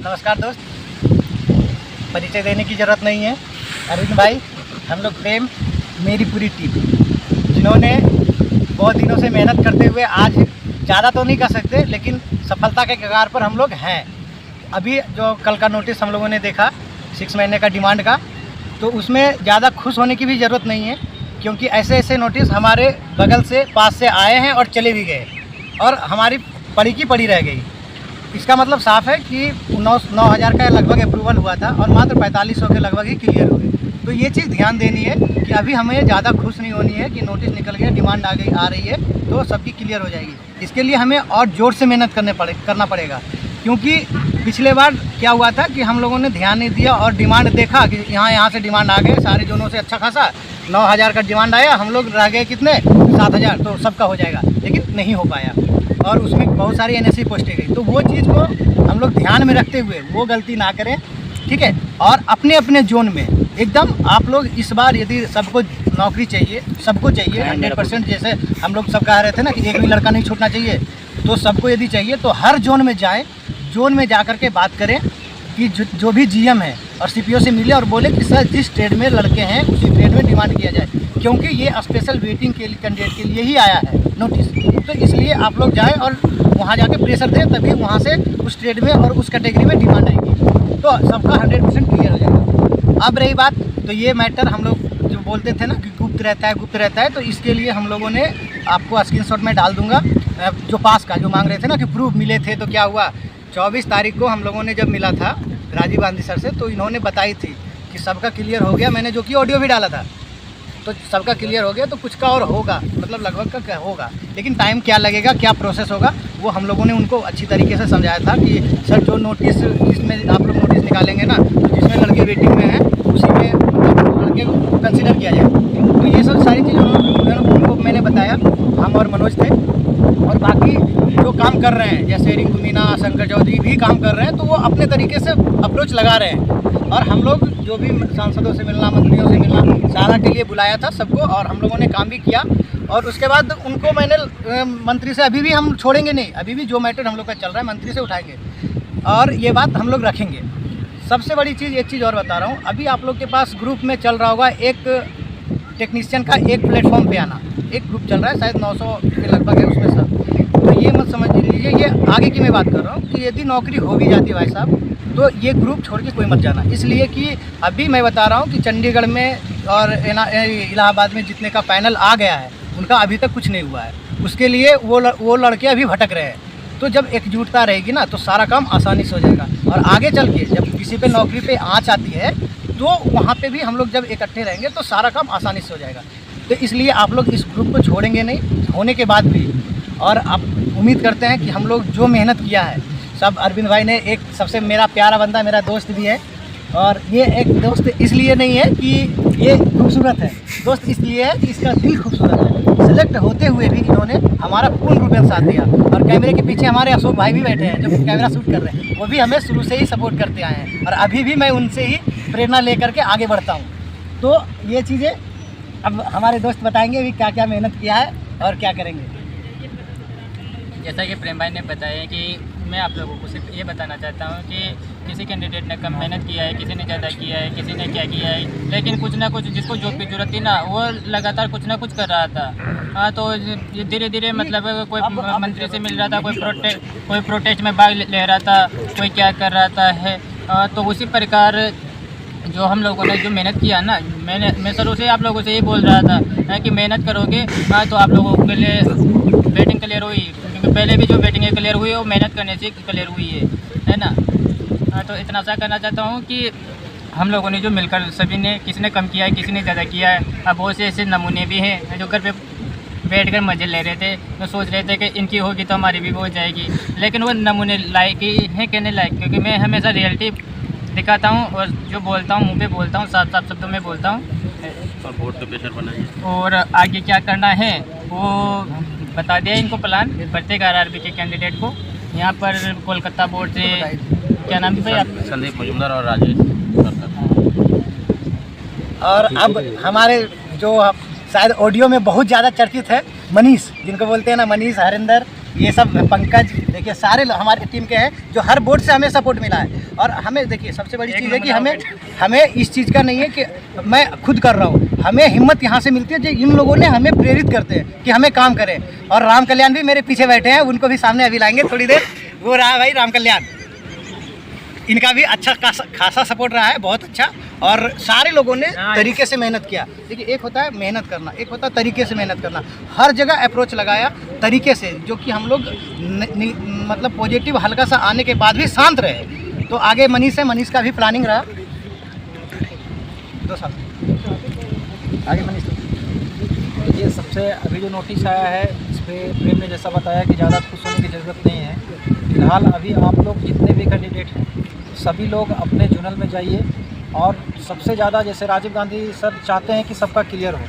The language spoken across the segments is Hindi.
नमस्कार दोस्त, परिचय देने की ज़रूरत नहीं है। अरविंद भाई, हम लोग प्रेम, मेरी पूरी टीम, जिन्होंने बहुत दिनों से मेहनत करते हुए आज ज़्यादा तो नहीं कर सकते लेकिन सफलता के कगार पर हम लोग हैं। अभी जो कल का नोटिस हम लोगों ने देखा 6 महीने का डिमांड का, तो उसमें ज़्यादा खुश होने की भी ज़रूरत नहीं है, क्योंकि ऐसे ऐसे नोटिस हमारे बगल से पास से आए हैं और चले भी गए और हमारी पड़ी की पड़ी रह गई। इसका मतलब साफ है कि 9,000 का लगभग अप्रूवल हुआ था और मात्र 4500 के लगभग ही क्लियर हुए। तो ये चीज़ ध्यान देनी है कि अभी हमें ज़्यादा खुश नहीं होनी है कि नोटिस निकल गया, डिमांड आ रही है तो सबकी क्लियर हो जाएगी। इसके लिए हमें और ज़ोर से मेहनत करना पड़ेगा, क्योंकि पिछले बार क्या हुआ था कि हम लोगों ने ध्यान नहीं दिया और डिमांड देखा कि यहाँ से डिमांड आ गए सारे जोनों से अच्छा खासा 9,000 का डिमांड आया, हम लोग रह गए कितने 7,000, तो सबका हो जाएगा, लेकिन नहीं हो पाया और उसमें बहुत सारी NSE पोस्टें गई। तो वो चीज़ को हम लोग ध्यान में रखते हुए वो गलती ना करें, ठीक है। और अपने अपने जोन में एकदम आप लोग इस बार यदि सबको नौकरी चाहिए, सबको चाहिए 100%, जैसे हम लोग सब कह रहे थे ना कि एक भी लड़का नहीं छूटना चाहिए, तो सबको यदि चाहिए तो हर जोन में जाएँ, जोन में जा कर के बात करें कि जो भी GM है और CPO से मिले और बोले कि सर जिस ट्रेड में लड़के हैं उसी ट्रेड में डिमांड किया जाए, क्योंकि ये स्पेशल वेटिंग के कैंडिडेट के लिए ही आया है नोटिस। तो इसलिए आप लोग जाएं और वहाँ जाके प्रेशर दें, तभी वहाँ से उस ट्रेड में और उस कैटेगरी में डिमांड आएगी, तो सबका 100% क्लियर हो जाएगा। अब रही बात, तो ये मैटर हम लोग जो बोलते थे ना कि गुप्त रहता है, तो इसके लिए हम लोगों ने आपको स्क्रीनशॉट में डाल दूँगा जो पास का जो मांग रहे थे ना कि प्रूफ मिले थे। तो क्या हुआ, 24 तारीख को हम लोगों ने जब मिला था राजीव गांधी सर से, तो इन्होंने बताई थी कि सबका क्लियर हो गया, मैंने जो कि ऑडियो भी डाला था, तो सबका क्लियर हो गया, तो कुछ का और होगा, मतलब लगभग का क्या होगा, लेकिन टाइम क्या लगेगा, क्या प्रोसेस होगा, वो हम लोगों ने उनको अच्छी तरीके से समझाया था कि सर जो नोटिस जिसमें आप लोग नोटिस निकालेंगे ना, तो जिसमें लड़के वेटिंग में हैं उसी में लड़के को कंसिडर किया जाए। तो ये सब सारी चीज़ें उनको मैंने बताया, हम और मनोज थे, और बाकी जो काम कर रहे हैं जैसे रिंकू मीना, शंकर चौधरी भी काम कर रहे हैं, तो वो अपने तरीके से अप्रोच लगा रहे हैं। और हम लोग जो भी सांसदों से मिलना, मंत्रियों से मिलना, सारा के लिए बुलाया था सबको, और हम लोगों ने काम भी किया। और उसके बाद उनको मैंने मंत्री से अभी भी हम छोड़ेंगे नहीं, अभी भी जो मैटर हम लोग का चल रहा है मंत्री से उठाएंगे और ये बात हम लोग रखेंगे। सबसे बड़ी चीज़, एक चीज़ और बता रहा हूँ, अभी आप लोग के पास ग्रुप में चल रहा होगा एक टेक्नीशियन का एक प्लेटफॉर्म पे आना, एक ग्रुप चल रहा है, शायद 900 के लगभग है उसमें सब। तो ये मत समझ लीजिए, ये आगे की मैं बात कर रहा हूँ कि यदि नौकरी हो भी जाती है भाई साहब, तो ये ग्रुप छोड़ के कोई मत जाना, इसलिए कि अभी मैं बता रहा हूँ कि चंडीगढ़ में और इलाहाबाद में जितने का पैनल आ गया है उनका अभी तक कुछ नहीं हुआ है। उसके लिए वो लड़के अभी भटक रहे हैं। तो जब एकजुटता रहेगी ना तो सारा काम आसानी से हो जाएगा, और आगे चल के जब किसी पे नौकरी पे आँच आती है तो वहाँ पे भी हम लोग जब इकट्ठे रहेंगे तो सारा काम आसानी से हो जाएगा। तो इसलिए आप लोग इस ग्रुप को छोड़ेंगे नहीं होने के बाद भी, और आप उम्मीद करते हैं कि हम लोग जो मेहनत किया है सब, अरविंद भाई ने एक सबसे मेरा प्यारा बंदा, मेरा दोस्त भी है, और ये एक दोस्त इसलिए नहीं है कि ये खूबसूरत है, दोस्त इसलिए है कि इसका दिल खूबसूरत है। सेलेक्ट होते हुए भी इन्होंने हमारा पूर्ण रूप में साथ दिया, और कैमरे के पीछे हमारे अशोक भाई भी बैठे हैं जो कैमरा शूट कर रहे हैं, वो भी हमें शुरू से ही सपोर्ट करते आए हैं, और अभी भी मैं उनसे ही प्रेरणा लेकर के आगे बढ़ता हूँ। तो ये चीज़ें अब हमारे दोस्त बताएंगे भी क्या क्या मेहनत किया है और क्या करेंगे। जैसा कि प्रेम भाई ने बताया कि मैं आप लोगों को सिर्फ ये बताना चाहता हूँ कि किसी कैंडिडेट ने कम मेहनत किया है, किसी ने ज़्यादा किया है, किसी ने क्या किया है, लेकिन कुछ ना कुछ जिसको जॉब की जरूरत थी ना, वो लगातार कुछ ना कुछ कर रहा था। हाँ, तो धीरे धीरे मतलब कोई मंत्री से मिल रहा था, कोई प्रोटेस्ट में भाग ले रहा था, कोई क्या कर रहा था है। तो उसी प्रकार जो हम लोगों ने जो मेहनत किया ना, मैं शुरू से आप लोगों से ये बोल रहा था कि मेहनत करोगे तो आप लोगों के लिए वेटिंग क्लियर हुई, क्योंकि पहले भी जो वेटिंग है क्लियर हुई है वो मेहनत करने से क्लियर हुई है ना। तो इतना सा करना चाहता हूँ कि हम लोगों ने जो मिलकर सभी ने, किसी ने कम किया है, किसी ने ज़्यादा किया है। अब बहुत से ऐसे नमूने भी हैं जो घर पे बैठकर मज़े ले रहे थे, तो सोच रहे थे कि इनकी होगी तो हमारी भी हो जाएगी, लेकिन वो नमूने लायक ही हैं कहने लायक, क्योंकि मैं हमेशा रियलिटी दिखाता हूँ और जो बोलता हूँ मुँह पे बोलता हूँ, साफ साफ शब्दों में बोलता हूँ, और वोट तो प्रेशर बनाइए, और आगे क्या करना है वो बता दिया इनको प्लान प्रत्येक RRB के कैंडिडेट को। यहाँ पर कोलकाता बोर्ड से क्या नाम है भाई आप? संदीप मजुमदार और राजेश। और अब हमारे जो शायद ऑडियो में बहुत ज़्यादा चर्चित है, मनीष, जिनको बोलते हैं ना मनीष, हरिंदर, ये सब पंकज, देखिए सारे हमारे टीम के हैं जो हर बोर्ड से हमें सपोर्ट मिला है। और हमें देखिए सबसे बड़ी चीज़ है कि हमें इस चीज़ का नहीं है कि मैं खुद कर रहा हूँ, हमें हिम्मत यहाँ से मिलती है जो इन लोगों ने हमें प्रेरित करते हैं कि हमें काम करें। और राम कल्याण भी मेरे पीछे बैठे हैं, उनको भी सामने अभी लाएंगे थोड़ी देर। वो रहा भाई राम कल्याण, इनका भी अच्छा खासा सपोर्ट रहा है, बहुत अच्छा। और सारे लोगों ने तरीके से मेहनत किया। देखिए एक होता है मेहनत करना, एक होता है तरीके से मेहनत करना। हर जगह अप्रोच लगाया तरीके से, जो कि हम लोग मतलब पॉजिटिव हल्का सा आने के बाद भी शांत रहे। तो आगे मनीष है, मनीष का भी प्लानिंग रहा 2 साल आगे मनीष। देखिए सबसे अभी जो नोटिस आया है इस पर प्रेम ने जैसा बताया कि ज़्यादा खुश होने की ज़रूरत नहीं है। फिलहाल अभी आप लोग जितने भी कैंडिडेट हैं सभी लोग अपने जोनल में जाइए। और सबसे ज़्यादा जैसे राजीव गांधी सर चाहते हैं कि सबका क्लियर हो,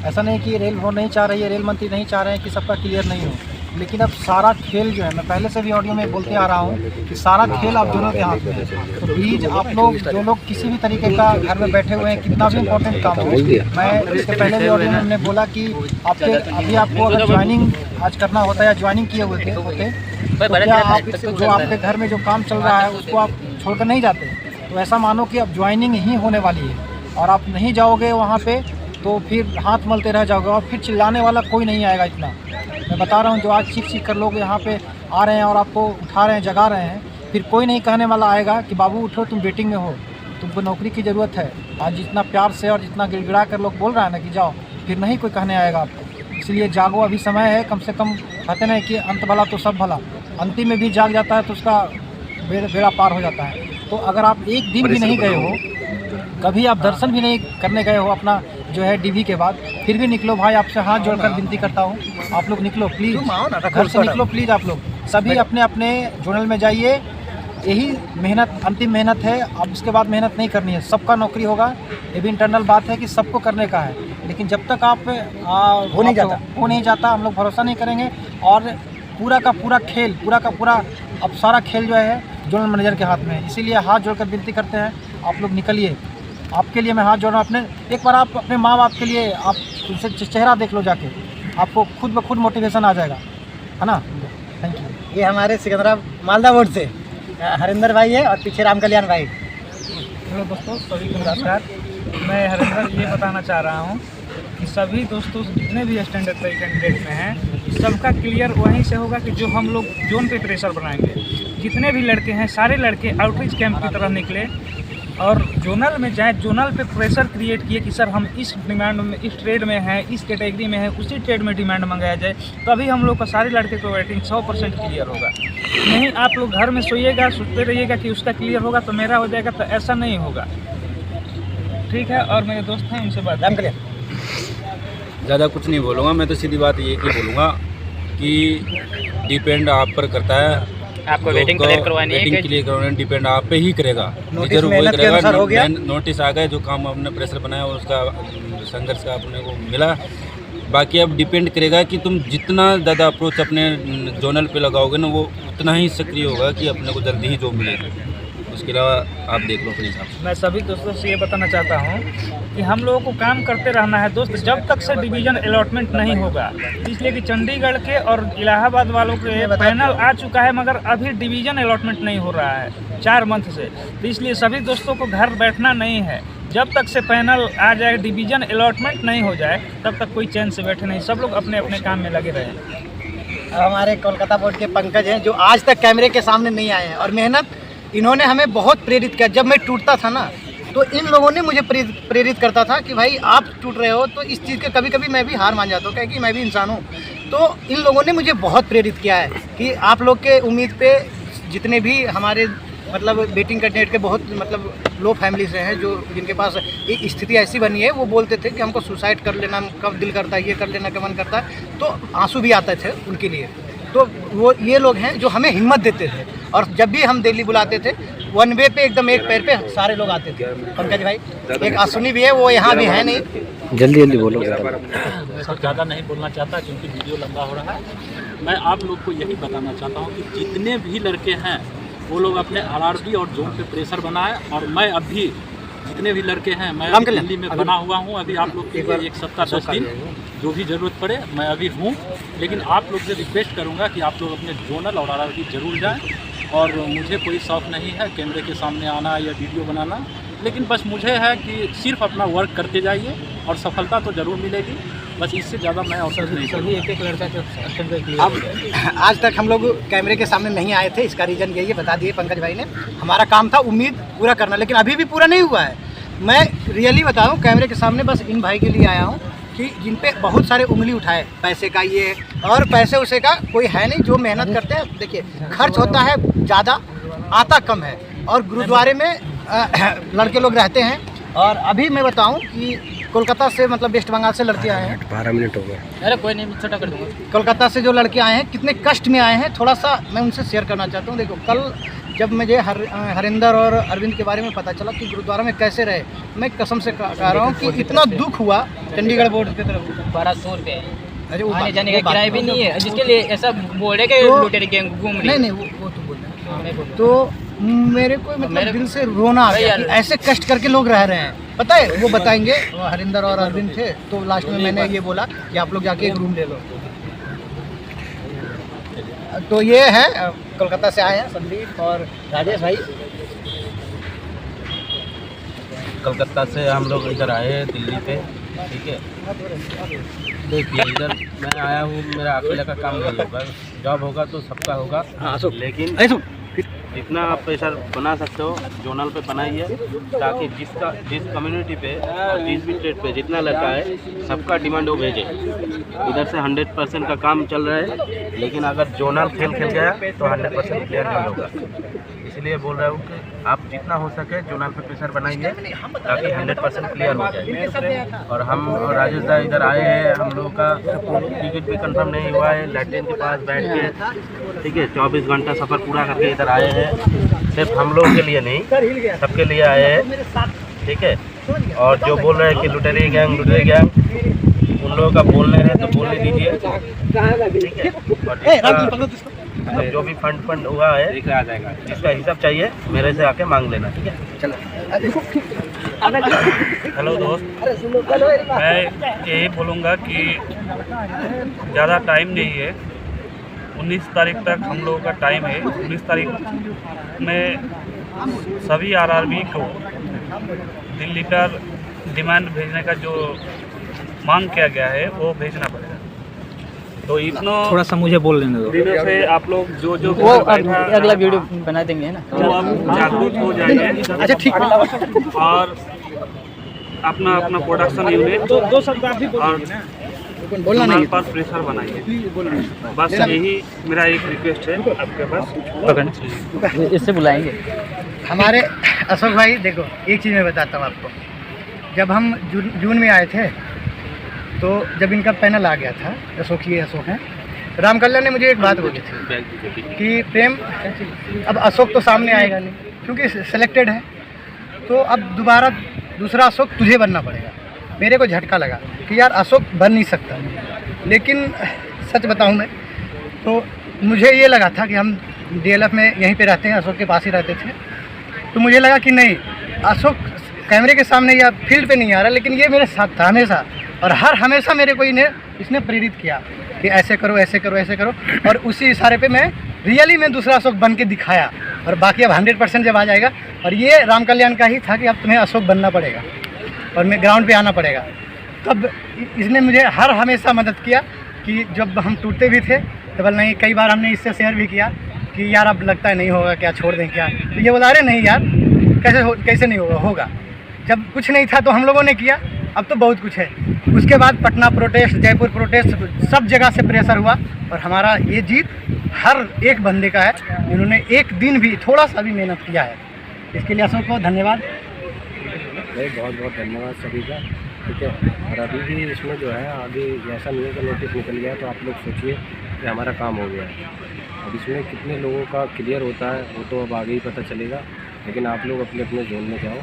ऐसा नहीं कि रेल वो नहीं चाह रही है, रेल मंत्री नहीं चाह रहे हैं कि सबका क्लियर नहीं हो। लेकिन अब सारा खेल जो है, मैं पहले से भी ऑडियो में बोलते आ रहा हूँ कि सारा खेल अब दोनों के हाथ में है। तो प्लीज़ आप लोग जो लोग किसी भी तरीके का घर में बैठे हुए हैं, कितना भी इंपॉर्टेंट काम हो, मैं इसके पहले भी ऑडियो में हमने बोला कि अभी आपको अगर ज्वाइनिंग आज करना होता है या ज्वाइनिंग किए हुए होते तो क्या आप जो आपके घर में जो काम चल रहा है उसको आप छोड़कर नहीं जाते? तो ऐसा मानो कि अब ज्वाइनिंग ही होने वाली है और आप नहीं जाओगे वहाँ पे तो फिर हाथ मलते रह जाओगे और फिर चिल्लाने वाला कोई नहीं आएगा। इतना मैं बता रहा हूँ, जो आज चीख कर लोग यहाँ पे आ रहे हैं और आपको उठा रहे हैं, जगा रहे हैं, फिर कोई नहीं कहने वाला आएगा कि बाबू उठो, तुम वेटिंग में हो, तुमको नौकरी की ज़रूरत है। आज जितना प्यार से और जितना गिड़गिड़ा कर लोग बोल रहे हैं ना कि जाओ, फिर नहीं कोई कहने आएगा आपको। इसलिए जागो, अभी समय है। कम से कम कहते नहीं कि अंत भला तो सब भला, अंतिम में भी जाग जाता है तो उसका बेड़ा पार हो जाता है। तो अगर आप एक दिन भी नहीं गए हो, कभी आप दर्शन भी नहीं करने गए हो अपना जो है डीवी के बाद, फिर भी निकलो भाई, आपसे हाथ जोड़कर विनती करता हूँ, आप लोग निकलो प्लीज़, घर से निकलो प्लीज़। आप लोग सभी अपने अपने जोनल में जाइए। यही मेहनत अंतिम मेहनत है, अब इसके बाद मेहनत नहीं करनी है। सबका नौकरी होगा, ये भी इंटरनल बात है कि सबको करने का है। लेकिन जब तक आप हो नहीं जाता हम लोग भरोसा नहीं करेंगे। और पूरा का पूरा खेल, पूरा का पूरा अब सारा खेल जो है जोनल मैनेजर के हाथ में है। इसीलिए हाथ जोड़कर विनती करते हैं, आप लोग निकलिए। आपके लिए मैं हाथ जोड़ रहा हूँ। अपने एक बार आप अपने माँ बाप के लिए आप उनसे चेहरा देख लो जाके, आपको खुद ब खुद मोटिवेशन आ जाएगा, है ना। Thank you. ये हमारे सिकंदरा मालदा बोर्ड से हरिंदर भाई है और पीछे राम कल्याण भाई। हेलो दोस्तों, सभी को नमस्कार। मैं हरिंदर ये बताना चाह रहा हूँ कि सभी दोस्तों जितने भी स्टैंडर्ड कैंडिडेट में हैं, सबका क्लियर वहीं से होगा कि जो हम लोग जोन पे प्रेशर बनाएंगे। जितने भी लड़के हैं सारे लड़के आउटरीच कैंप की तरह निकले और जोनल में जाए, जोनल पे प्रेशर क्रिएट किए कि सर हम इस डिमांड में, इस ट्रेड में हैं, इस कैटेगरी में है, उसी ट्रेड में डिमांड मंगाया जाए। तभी हम लोग का सारे लड़के को वेटिंग 100% क्लियर होगा। नहीं आप लोग घर में सोइएगा, सोचते रहिएगा कि उसका क्लियर होगा तो मेरा हो जाएगा, तो ऐसा नहीं होगा। ठीक है, और मेरे दोस्त हैं उनसे बात। राम कल्याण ज़्यादा कुछ नहीं बोलूँगा मैं, तो सीधी बात ये कि बोलूँगा कि डिपेंड आप पर करता है। आपको वेटिंग क्लियर करवानी है, वेटिंग क्लियर करवाना डिपेंड आप पे ही करेगा। नोटिस मेहनत के अनुसार हो गया, नोटिस आ गया, जो काम आपने प्रेशर बनाया उसका संघर्ष का अपने को मिला। बाकी अब डिपेंड करेगा कि तुम जितना ज़्यादा अप्रोच अपने जोनल पे लगाओगे ना, वो उतना ही सक्रिय होगा कि अपने को जल्दी ही जॉब मिलेगा। उसके अलावा आप देख लो अपने हिसाब से। मैं सभी दोस्तों से ये बताना चाहता हूँ कि हम लोगों को काम करते रहना है दोस्त, जब तक से डिवीज़न अलॉटमेंट नहीं होगा। इसलिए कि चंडीगढ़ के और इलाहाबाद वालों के पैनल आ चुका है, मगर अभी डिवीज़न अलॉटमेंट नहीं हो रहा है 4 मंथ से। तो इसलिए सभी दोस्तों को घर बैठना नहीं है, जब तक से पैनल आ जाए, डिवीज़न अलॉटमेंट नहीं हो जाए, तब तक कोई चैन से बैठे नहीं। सब लोग अपने अपने काम में लगे रहें। हमारे कोलकाता बोर्ड के पंकज हैं जो आज तक कैमरे के सामने नहीं आए हैं, और मेहनत इन्होंने हमें बहुत प्रेरित किया। जब मैं टूटता था ना, तो इन लोगों ने मुझे प्रेरित करता था कि भाई आप टूट रहे हो, तो इस चीज़ के कभी कभी मैं भी हार मान जाता हूँ, क्योंकि मैं भी इंसान हूँ। तो इन लोगों ने मुझे बहुत प्रेरित किया है कि आप लोग के उम्मीद पे जितने भी हमारे मतलब बेटिंग कैंडिडेट के बहुत मतलब लो फैमिली से हैं, जो जिनके पास एक स्थिति ऐसी बनी है, वो बोलते थे कि हमको सुसाइड कर लेना कब दिल करता है, ये कर लेना का मन करता है, तो आंसू भी आते थे उनके लिए। तो वो ये लोग हैं जो हमें हिम्मत देते थे, और जब भी हम दिल्ली बुलाते थे, वन वे पे एकदम एक पैर पे सारे लोग आते थे। पंकज भाई, एक आसुनी भी है, वो यहाँ भी है नहीं। जल्दी जल्दी बोलो। सर ज़्यादा नहीं बोलना चाहता क्योंकि वीडियो लंबा हो रहा है। मैं आप लोग को यही बताना चाहता हूँ कि जितने भी लड़के हैं वो लोग अपने आरआरबी और जोन पे प्रेशर बनाए। और मैं अभी जितने भी लड़के हैं, मैं दिल्ली में बना हुआ हूँ। अभी आप लोग के लिए 1 सप्ताह 10 दिन जो भी ज़रूरत पड़े मैं अभी हूँ। लेकिन आप लोग से रिक्वेस्ट करूँगा कि आप लोग अपने जोनल और RRB जरूर जाएँ। और मुझे कोई शौक़ नहीं है कैमरे के सामने आना या वीडियो बनाना, लेकिन बस मुझे है कि सिर्फ अपना वर्क करते जाइए और सफलता तो ज़रूर मिलेगी। बस इससे ज़्यादा मैं अवसर नहीं सभी एक लड़का के अब आज तक हम लोग कैमरे के सामने नहीं आए थे, इसका रीज़न यही है, बता दिए पंकज भाई ने। हमारा काम था उम्मीद पूरा करना, लेकिन अभी भी पूरा नहीं हुआ है। मैं रियली बता रहा हूँ, कैमरे के सामने बस इन भाई के लिए आया हूँ कि जिन पे बहुत सारे उंगली उठाए, पैसे का ये और पैसे उसे का कोई है नहीं। जो मेहनत करते हैं, देखिए खर्च होता है ज़्यादा, आता कम है। और गुरुद्वारे में लड़के लोग रहते हैं। और अभी मैं बताऊं कि कोलकाता से, मतलब वेस्ट बंगाल से लड़के आए हैं। 12 मिनट हो गए। अरे कोई नहीं, छोटा कर दूँगा। कोलकाता से जो लड़के आए हैं, कितने कष्ट में आए हैं, थोड़ा सा मैं उनसे शेयर करना चाहता हूँ। देखो, कल जब मुझे हरिंदर और अरविंद के बारे में पता चला कि गुरुद्वारा में कैसे रहे, मैं कसम से कह रहा हूँ कि इतना दुख हुआ। चंडीगढ़ बोर्ड की तरफ 1200 रुपये अरे वो आने जाने का किराया भी नहीं है, जिसके लिए ऐसा बोल रहे कि लुटेरे गैंग घूम रही है। नहीं वो तो बोल रहे हैं। तो मेरे को मतलब दिल से रोना आ गया कि ऐसे कष्ट करके लोग रह रहे हैं। पता है, वो बताएंगे, हरिंदर और अरविंद थे। तो लास्ट में मैंने ये बोला कि आप लोग जाके एक रूम ले लो। तो ये है, कोलकाता से आए हैं संदीप और राजेश भाई। कलकत्ता से हम लोग इधर आए हैं दिल्ली पे, ठीक है। देखिए इधर मैं आया हूँ, मेरा अकेले का काम नहीं होगा, जॉब होगा तो सबका होगा। लेकिन जितना आप पैसा बना सकते हो जोनल पे बनाइए, ताकि जिस कम्युनिटी पे और जिस भी स्टेट पे जितना लड़का है सबका डिमांड वो भेजे। इधर से 100% का काम चल रहा है, लेकिन अगर जोनल खेल गया तो 100% क्लियर नहीं होगा। इसलिए बोल रहा हूँ कि आप जितना हो सके जोनल पे प्रेशर बनाइए, ताकि 100% क्लियर हो जाए। और हम राजेश दा इधर आए हैं, हम लोगों का टिकट भी कंफर्म नहीं हुआ है, लैट्रिन के पास बैठ के, ठीक है, 24 घंटा सफ़र पूरा करके इधर आए हैं। सिर्फ हम लोगों के लिए नहीं, सबके लिए आए हैं, ठीक है। और जो बोल रहे हैं कि लुटेरी गैंग, उन लोगों का बोलने हैं तो बोलने दीजिए, ठीक है। और मतलब जो भी फंड हुआ है आ जाएगा, जिसका हिसाब चाहिए मेरे से आके मांग लेना, ठीक है। हेलो दोस्त, मैं यही बोलूँगा कि ज़्यादा टाइम नहीं है, 19 तारीख तक हम लोगों का टाइम है। 19 तारीख में सभी RRB को दिल्ली का डिमांड भेजने का जो मांग किया गया है वो भेजना पड़ेगा। तो इतना थोड़ा सा मुझे बोल लेने दो। दिनों से आप लोग जो वो अगला वीडियो बना देंगे ना, तो अब जागरूक हो जाइए। अच्छा ठीक है। और अपना प्रोडक्शन यूनिट दो शब्द आप भी और बोलना नहीं पर प्रेशर बनाइए। बस यही मेरा एक रिक्वेस्ट है आपके पास। इससे बुलाएंगे हमारे अशोक भाई। देखो, एक चीज़ मैं बताता हूँ आपको। जब हम जून में आए थे, तो जब इनका पैनल आ गया था, अशोक हैं, राम कल्याण ने मुझे एक बात बोली थी कि प्रेम, अब अशोक तो सामने आएगा नहीं क्योंकि सिलेक्टेड है, तो अब दोबारा दूसरा अशोक तुझे बनना पड़ेगा। मेरे को झटका लगा कि यार अशोक बन नहीं सकता। लेकिन सच बताऊं मैं, तो मुझे ये लगा था कि हम DLF में यहीं पे रहते हैं, अशोक के पास ही रहते थे। तो मुझे लगा कि नहीं, अशोक कैमरे के सामने या फील्ड पे नहीं आ रहा, लेकिन ये मेरे साथ था हमेशा। और हमेशा मेरे को इसने प्रेरित किया कि ऐसे करो, ऐसे करो, ऐसे करो। और उसी इशारे पे मैं रियली में दूसरा अशोक बन के दिखाया। और बाकी अब 100% जब आ जाएगा। और ये राम कल्याण का ही था कि अब तुम्हें अशोक बनना पड़ेगा और मैं ग्राउंड पे आना पड़ेगा। तब इसने मुझे हमेशा मदद किया कि जब हम टूटते भी थे तो बोल नहीं, कई बार हमने इससे शेयर भी किया कि यार अब लगता है नहीं होगा क्या, छोड़ दें क्या। तो ये बोला, अरे नहीं यार, कैसे नहीं होगा। जब कुछ नहीं था तो हम लोगों ने किया, अब तो बहुत कुछ है। उसके बाद पटना प्रोटेस्ट, जयपुर प्रोटेस्ट, सब जगह से प्रेशर हुआ। और हमारा ये जीत हर एक बंदे का है, इन्होंने एक दिन भी थोड़ा सा भी मेहनत किया है। इसके लिए अशोक को धन्यवाद। बहुत बहुत धन्यवाद सभी का, ठीक है। और अभी भी इसमें जो है आगे ऐसा नहीं है कि नोटिस निकल गया तो आप लोग सोचिए कि हमारा काम हो गया है। अब इसमें कितने लोगों का क्लियर होता है वो तो अब आगे ही पता चलेगा। लेकिन आप लोग अपने अपने जोन में जाओ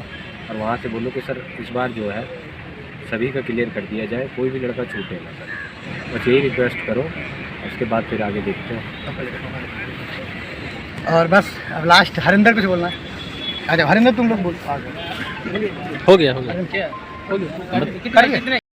और वहाँ से बोलो कि सर इस बार जो है सभी का क्लियर कर दिया जाए, कोई भी लड़का छूटे ना सर। बस यही रिक्वेस्ट करो, उसके बाद फिर आगे देखते हैं। और बस अब लास्ट हरिंदर कुछ बोलना है। अच्छा हरिंदर, तुम लोग बोल। हो गया कर दिया।